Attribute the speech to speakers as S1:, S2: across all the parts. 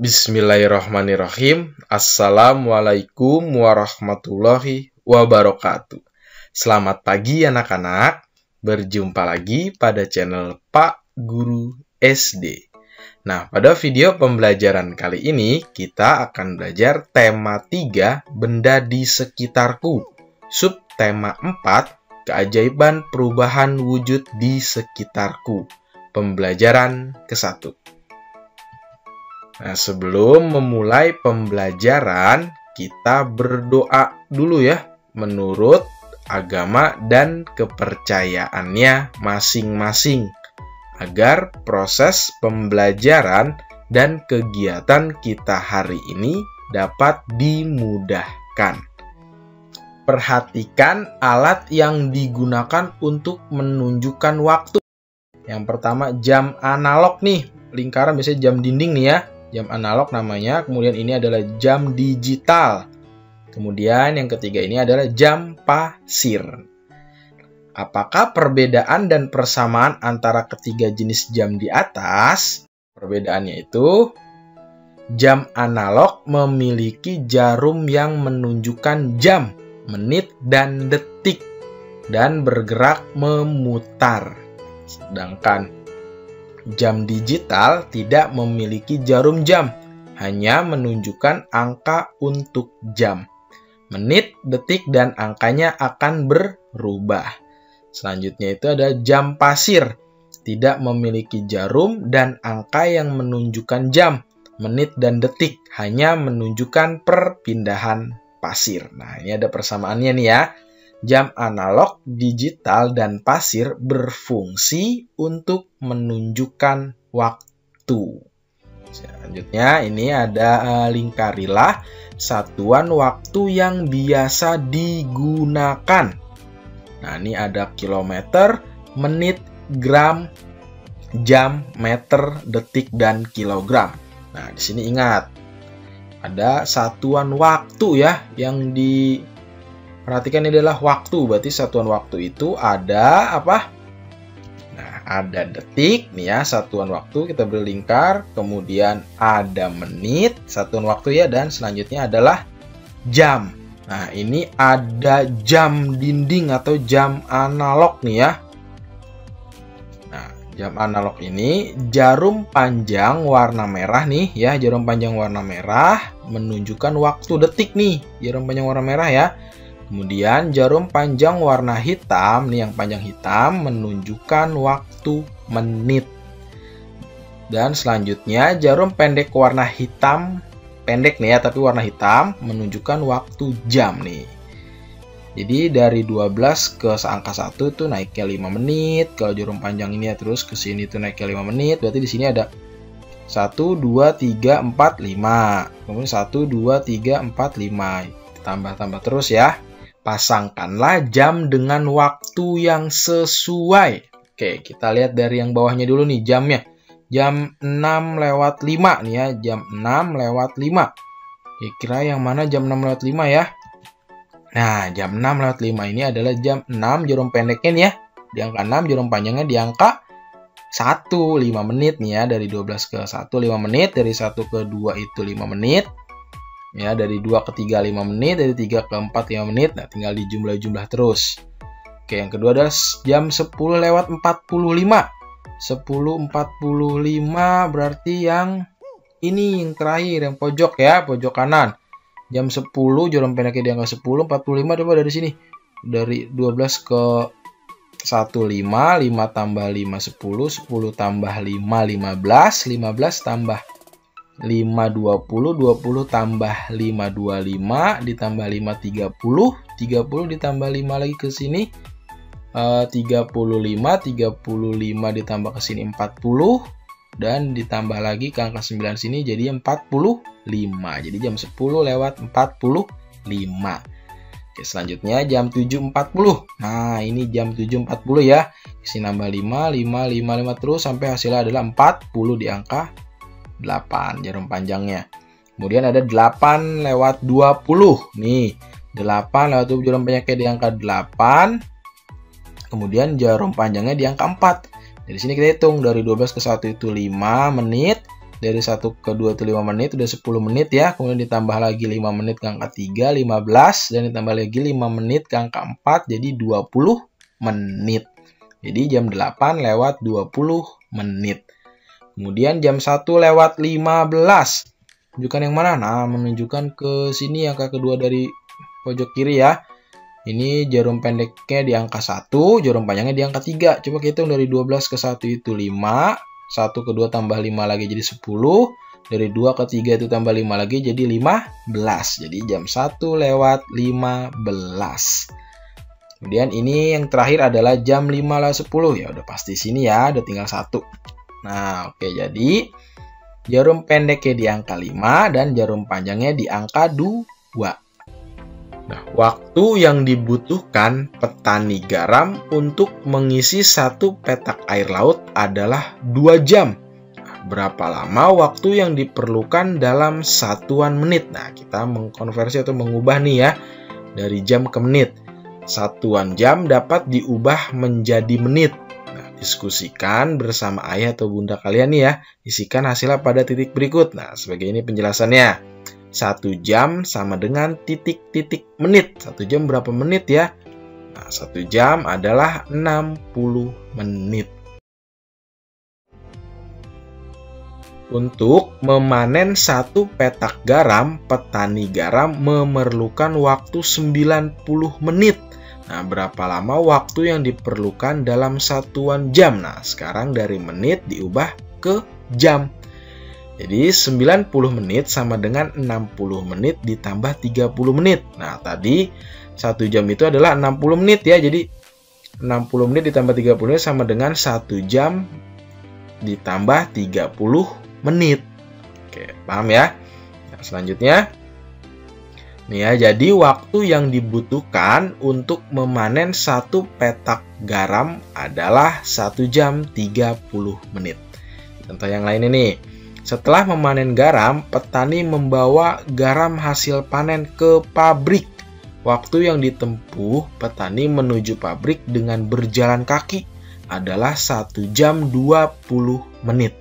S1: Bismillahirrahmanirrahim. Assalamualaikum warahmatullahi wabarakatuh. Selamat pagi anak-anak. Berjumpa lagi pada channel Pak Guru SD. Nah, pada video pembelajaran kali ini kita akan belajar tema 3 benda di sekitarku. Subtema 4 keajaiban perubahan wujud di sekitarku. Pembelajaran ke-1. Nah, sebelum memulai pembelajaran, kita berdoa dulu ya, menurut agama dan kepercayaannya masing-masing, agar proses pembelajaran dan kegiatan kita hari ini dapat dimudahkan. Perhatikan alat yang digunakan untuk menunjukkan waktu. Yang pertama, jam analog nih, lingkaran biasanya jam dinding nih ya. Jam analog namanya, kemudian ini adalah jam digital. Kemudian yang ketiga ini adalah jam pasir. Apakah perbedaan dan persamaan antara ketiga jenis jam di atas? Perbedaannya itu, jam analog memiliki jarum yang menunjukkan jam, menit, dan detik, dan bergerak memutar. Sedangkan jam digital tidak memiliki jarum jam, hanya menunjukkan angka untuk jam. Menit, detik, dan angkanya akan berubah. Selanjutnya itu ada jam pasir, tidak memiliki jarum dan angka yang menunjukkan jam, menit, dan detik, hanya menunjukkan perpindahan pasir. Nah, ini ada persamaannya nih ya. Jam analog, digital, dan pasir berfungsi untuk menunjukkan waktu. Selanjutnya ini ada lingkarilah satuan waktu yang biasa digunakan. Nah, ini ada kilometer, menit, gram, jam, meter, detik, dan kilogram. Nah, di sini ingat ada satuan waktu ya yang perhatikan ini adalah waktu, berarti satuan waktu itu ada apa? Nah, ada detik, nih ya, satuan waktu kita berlingkar, kemudian ada menit, satuan waktu ya, dan selanjutnya adalah jam. Nah, ini ada jam dinding atau jam analog nih ya. Nah, jam analog ini jarum panjang warna merah nih ya, jarum panjang warna merah menunjukkan waktu detik nih, jarum panjang warna merah ya. Kemudian jarum panjang warna hitam, nih yang panjang hitam, menunjukkan waktu menit. Dan selanjutnya jarum pendek warna hitam, pendek nih ya, tapi warna hitam, menunjukkan waktu jam nih. Jadi dari 12 ke angka 1 itu naiknya 5 menit. Kalau jarum panjang ini ya terus ke sini itu naiknya 5 menit. Berarti di sini ada 1, 2, 3, 4, 5. Kemudian 1, 2, 3, 4, 5. Tambah-tambah terus ya. Pasangkanlah jam dengan waktu yang sesuai. Oke, kita lihat dari yang bawahnya dulu nih jamnya. Jam 6:05 nih ya, jam 6:05. Kira yang mana jam 6:05 ya? Nah, jam 6:05 ini adalah jam 6, jarum pendeknya nih ya. Di angka 6, jarum panjangnya di angka 1, 5 menit nih ya. Dari 12 ke 1, 5 menit. Dari 1 ke 2 itu 5 menit. Ya, dari 2 ke 3 5 menit, dari 3 ke 4 5 menit. Nah, tinggal dijumlah-jumlah terus. Oke, yang kedua adalah jam 10:45. 10:45 berarti yang ini yang terakhir, yang pojok ya, pojok kanan. Jam 10, jarum pendeknya di angka 10, 45 coba dari sini. Dari 12 ke 1 5, 5 tambah 5 10, 10 tambah 5 15, 15 tambah 5 20, 20 tambah 5 25, ditambah 5 30, 30 ditambah 5 lagi ke sini 35, 35 ditambah ke sini 40, dan ditambah lagi ke angka 9 sini jadi 45. Jadi jam 10:45. Oke, selanjutnya jam 7:40. Nah, ini jam 7:40 ya. Isi nambah 5, 5, 5, 5 terus sampai hasilnya adalah 40 di angka 8 jarum panjangnya. Kemudian ada 8:20. Nih, 8:20 jarum panjangnya di angka 8. Kemudian jarum panjangnya di angka 4. Dari sini kita hitung dari 12 ke 1 itu 5 menit. Dari 1 ke 2 itu 5 menit, udah 10 menit ya. Kemudian ditambah lagi 5 menit ke angka 3, 15. Dan ditambah lagi 5 menit ke angka 4, jadi 20 menit. Jadi jam 8 lewat 20 menit. Kemudian jam 1 lewat 15. Menunjukkan yang mana? Nah, menunjukkan ke sini angka kedua dari pojok kiri ya. Ini jarum pendeknya di angka 1, jarum panjangnya di angka 3. Coba kita hitung dari 12 ke 1 itu 5. 1 ke 2 tambah 5 lagi jadi 10. Dari 2 ke 3 itu tambah 5 lagi jadi 15. Jadi jam 1 lewat 15. Kemudian ini yang terakhir adalah jam 5 lewat 10. Ya udah pasti sini ya, udah tinggal 1. Nah, oke, jadi jarum pendeknya di angka 5 dan jarum panjangnya di angka 2. Nah, waktu yang dibutuhkan petani garam untuk mengisi 1 petak air laut adalah 2 jam. Nah, berapa lama waktu yang diperlukan dalam satuan menit? Nah, kita mengkonversi atau mengubah nih ya, dari jam ke menit. Satuan jam dapat diubah menjadi menit. Nah, diskusikan bersama ayah atau bunda kalian nih ya. Isikan hasilnya pada titik berikut. Nah, sebagai ini penjelasannya. 1 jam sama dengan titik-titik menit. 1 jam berapa menit ya? Nah, 1 jam adalah 60 menit. Untuk memanen 1 petak garam, petani garam memerlukan waktu 90 menit. Nah, berapa lama waktu yang diperlukan dalam satuan jam? Nah, sekarang dari menit diubah ke jam. Jadi 90 menit sama dengan 60 menit ditambah 30 menit. Nah, tadi 1 jam itu adalah 60 menit ya. Jadi 60 menit ditambah 30 menit sama dengan 1 jam ditambah 30 menit. Oke, paham ya? Nah, selanjutnya. Nih ya, jadi waktu yang dibutuhkan untuk memanen 1 petak garam adalah 1 jam 30 menit. Contoh yang lain ini. Setelah memanen garam, petani membawa garam hasil panen ke pabrik. Waktu yang ditempuh petani menuju pabrik dengan berjalan kaki adalah 1 jam 20 menit.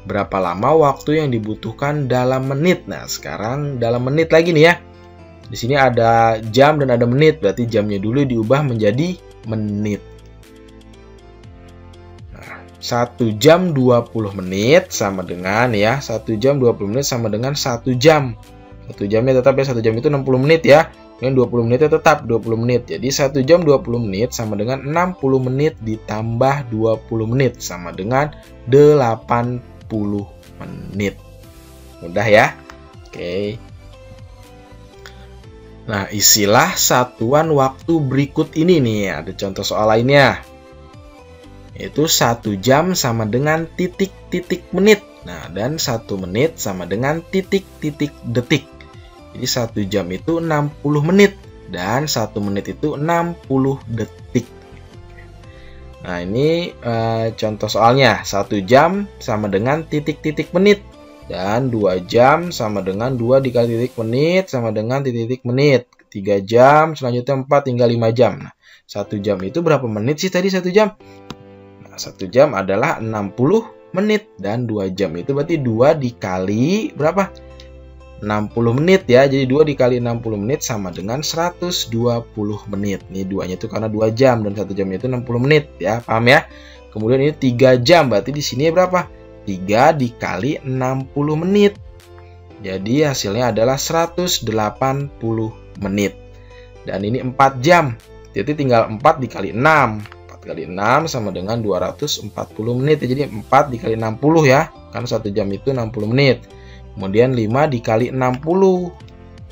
S1: Berapa lama waktu yang dibutuhkan dalam menit? Nah, sekarang dalam menit lagi nih ya. Di sini ada jam dan ada menit, berarti jamnya dulu diubah menjadi menit. 1 jam 20 menit sama dengan ya, 1 jam 20 menit sama dengan 1 jam. 1 jamnya tetap ya, 1 jam itu 60 menit ya. Dan 20 menitnya tetap 20 menit. Jadi 1 jam 20 menit sama dengan 60 menit ditambah 20 menit sama dengan 80 menit. Mudah ya? Oke. Nah, isilah satuan waktu berikut ini nih. Ada contoh soal lainnya. Yaitu 1 jam sama dengan titik-titik menit. Nah, dan 1 menit sama dengan titik-titik detik. Jadi 1 jam itu 60 menit dan 1 menit itu 60 detik. Nah, ini contoh soalnya. 1 jam sama dengan titik-titik menit dan 2 jam sama dengan 2 dikali titik menit sama dengan titik-titik menit. 3 jam, selanjutnya 4 tinggal 5 jam. Nah, 1 jam itu berapa menit sih tadi 1 jam? 1 jam adalah 60 menit dan 2 jam itu berarti 2 dikali berapa? 60 menit ya. Jadi 2 dikali 60 menit sama dengan 120 menit. Ini 2-nya itu karena 2 jam dan 1 jamnya itu 60 menit ya. Paham ya? Kemudian ini 3 jam berarti di sini berapa? 3 dikali 60 menit. Jadi hasilnya adalah 180 menit. Dan ini 4 jam. Jadi tinggal 4 dikali 6. Kali 6 sama dengan 240 menit. Jadi 4 dikali 60 ya. Kan 1 jam itu 60 menit. Kemudian 5 dikali 60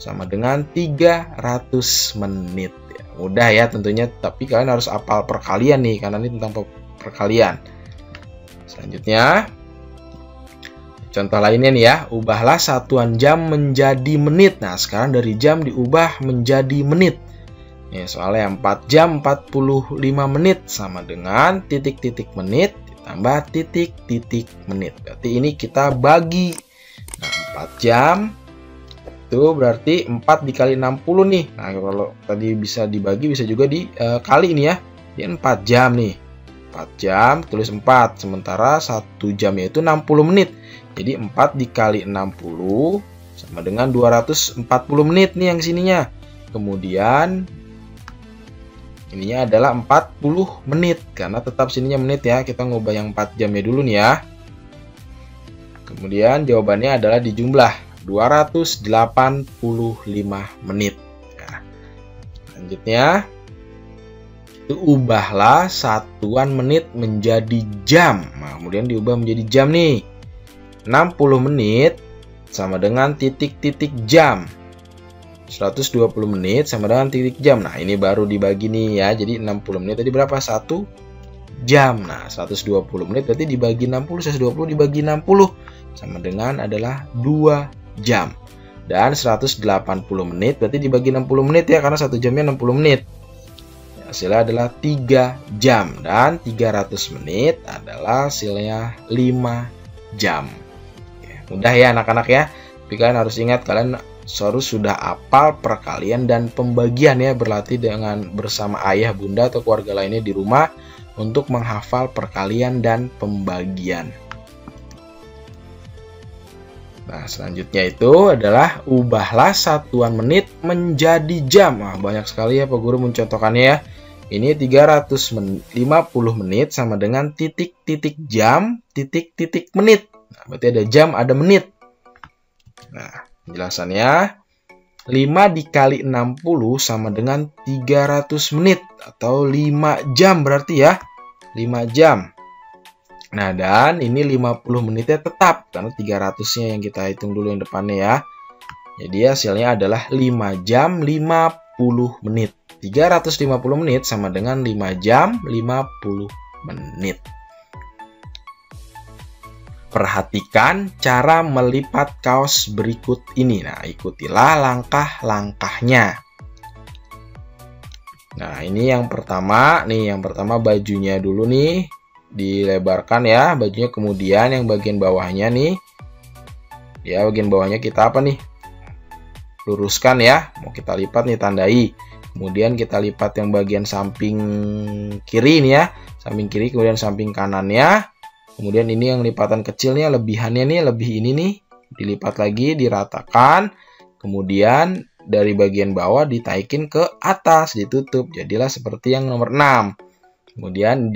S1: sama dengan 300 menit. Mudah ya tentunya. Tapi kalian harus hafal perkalian nih. Karena ini tentang perkalian. Selanjutnya. Contoh lainnya nih ya. Ubahlah satuan jam menjadi menit. Nah, sekarang dari jam diubah menjadi menit. Ya, soalnya 4 jam 45 menit sama dengan titik-titik menit ditambah titik-titik menit. Berarti ini kita bagi. Nah, 4 jam itu berarti 4 dikali 60 nih. Nah, kalau tadi bisa dibagi bisa juga dikali ini ya. Ini 4 jam nih. 4 jam tulis 4. Sementara 1 jamnya itu 60 menit. Jadi 4 dikali 60 sama dengan 240 menit nih yang sininya. Kemudian ininya adalah 40 menit. Karena tetap sininya menit ya. Kita ngubah yang 4 jamnya dulu nih ya. Kemudian jawabannya adalah dijumlah 285 menit. Nah, selanjutnya itu ubahlah satuan menit menjadi jam. Nah, kemudian diubah menjadi jam nih. 60 menit sama dengan titik-titik jam. 120 menit sama dengan titik jam. Nah, ini baru dibagi nih ya. Jadi 60 menit tadi berapa? 1 jam. Nah, 120 menit berarti dibagi 60, 120 dibagi 60 sama dengan adalah 2 jam. Dan 180 menit berarti dibagi 60 menit ya, karena 1 jamnya 60 menit. Hasilnya adalah 3 jam. Dan 300 menit adalah hasilnya 5 jam. Mudah ya anak-anak ya. Tapi kalian harus ingat, kalian harus sudah hafal perkalian dan pembagian ya. Berlatih dengan bersama ayah, bunda atau keluarga lainnya di rumah untuk menghafal perkalian dan pembagian. Nah, selanjutnya itu adalah ubahlah satuan menit menjadi jam. Nah, banyak sekali ya Pak Guru mencontohkannya ya. Ini 350 menit sama dengan titik-titik jam, titik-titik menit. Nah, berarti ada jam, ada menit. Nah, penjelasannya 5 dikali 60 sama dengan 300 menit atau 5 jam berarti ya. 5 jam. Nah, dan ini 50 menitnya tetap karena 300-nya yang kita hitung dulu yang depannya ya. Jadi hasilnya adalah 5 jam 50 menit. 350 menit sama dengan 5 jam 50 menit. Perhatikan cara melipat kaos berikut ini. Nah, ikutilah langkah-langkahnya. Nah, ini yang pertama. Nih, yang pertama bajunya dulu nih. Dilebarkan ya bajunya. Kemudian yang bagian bawahnya nih. Ya, bagian bawahnya kita apa nih? Luruskan ya. Mau kita lipat nih, tandai. Kemudian kita lipat yang bagian samping kiri nih ya. Samping kiri, kemudian samping kanannya. Kemudian ini yang lipatan kecilnya, lebihannya nih, lebih ini nih, dilipat lagi, diratakan. Kemudian dari bagian bawah ditaikin ke atas, ditutup. Jadilah seperti yang nomor 6. Kemudian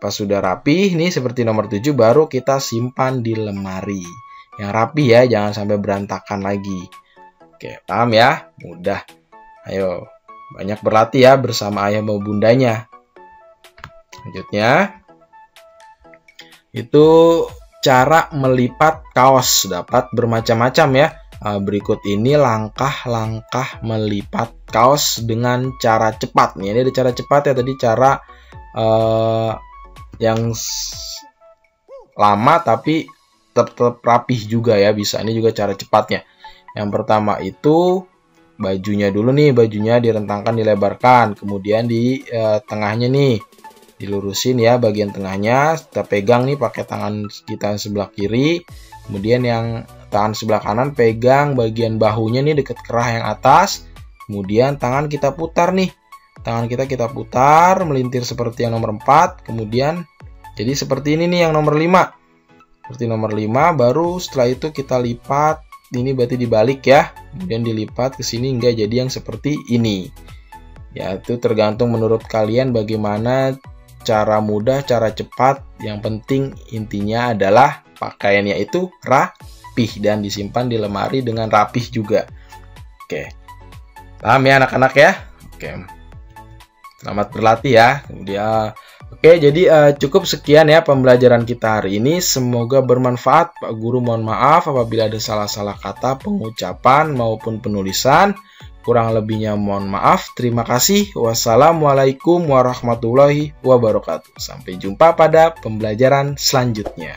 S1: pas sudah rapi, nih seperti nomor 7, baru kita simpan di lemari. Yang rapi ya, jangan sampai berantakan lagi. Oke, paham ya? Mudah. Ayo, banyak berlatih ya bersama ayah maupun bundanya. Selanjutnya, itu cara melipat kaos dapat bermacam-macam ya. Berikut ini langkah-langkah melipat kaos dengan cara cepat. Nih, ini ada cara cepat ya, tadi cara yang lama tapi tetap rapih juga ya, bisa. Ini juga cara cepatnya. Yang pertama itu bajunya dulu nih, bajunya direntangkan, dilebarkan. Kemudian di tengahnya nih dilurusin ya, bagian tengahnya kita pegang nih pakai tangan kita sebelah kiri. Kemudian yang tangan sebelah kanan pegang bagian bahunya nih dekat kerah yang atas. Kemudian tangan kita putar nih. Tangan kita putar melintir seperti yang nomor 4. Kemudian jadi seperti ini nih yang nomor 5. Seperti nomor 5, baru setelah itu kita lipat. Ini berarti dibalik ya. Kemudian dilipat ke sini hingga jadi yang seperti ini. Ya, itu tergantung menurut kalian bagaimana cara mudah, cara cepat. Yang penting intinya adalah pakaiannya itu rapih dan disimpan di lemari dengan rapih juga. Oke. Paham ya anak-anak ya? Oke. Selamat berlatih ya. Kemudian oke, jadi cukup sekian ya pembelajaran kita hari ini. Semoga bermanfaat. Pak Guru mohon maaf apabila ada salah-salah kata, pengucapan maupun penulisan. Kurang lebihnya mohon maaf. Terima kasih. Wassalamualaikum warahmatullahi wabarakatuh. Sampai jumpa pada pembelajaran selanjutnya.